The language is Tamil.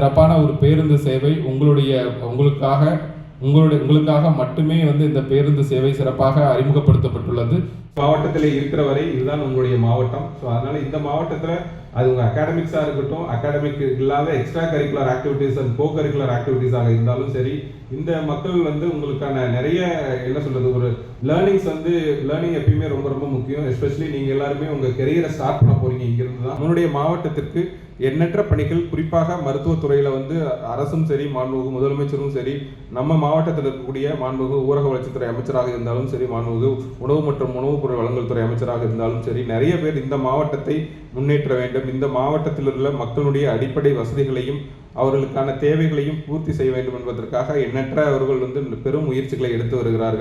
சிறப்பான ஒரு பேருந்து சேவை உங்களுக்காக மட்டுமே இந்த பேருந்து சேவை சிறப்பாக அறிமுகப்படுத்தப்பட்டுள்ளது. மாவட்டத்தில் இருக்கிற வரை இதுதான் உங்களுடைய மாவட்டம். ஸோ அதனால இந்த மாவட்டத்தில் அது உங்கள் அகாடமிக்ஸாக இருக்கட்டும், அகாடமிக் இல்லாத extra curricular activities and co curricular ஆக்டிவிட்டீஸாக இருந்தாலும் சரி, இந்த மக்கள் உங்களுக்கான நிறைய என்ன சொல்றது, ஒரு லேர்னிங் எப்பயுமே ரொம்ப ரொம்ப முக்கியம். எஸ்பெஷலி நீங்கள் எல்லாருமே உங்கள் கெரியரை ஸ்டார்ட் பண்ண போறீங்க இங்கிருந்து தான். நம்மளுடைய மாவட்டத்திற்கு எண்ணற்ற பணிகள், குறிப்பாக மருத்துவத்துறையில் அரசும் சரி, மாண்புமிகு முதலமைச்சரும் சரி, நம்ம மாவட்டத்தில் இருக்கக்கூடிய மாண்புமிகு ஊரக வளர்ச்சித்துறை அமைச்சராக இருந்தாலும் சரி, மாண்புமிகு உணவு மற்றும் உணவுப் பொருள் வழங்கல் துறை அமைச்சராக இருந்தாலும் சரி, நிறைய பேர் இந்த மாவட்டத்தை முன்னேற்ற வேண்டும், இந்த மாவட்டத்தில் உள்ள மக்களுடைய அடிப்படை வசதிகளையும் அவர்களுக்கான தேவைகளையும் பூர்த்தி செய்ய வேண்டும் என்பதற்காக எண்ணற்ற அவர்கள் பெரும் முயற்சிகளை எடுத்து வருகிறார்கள்.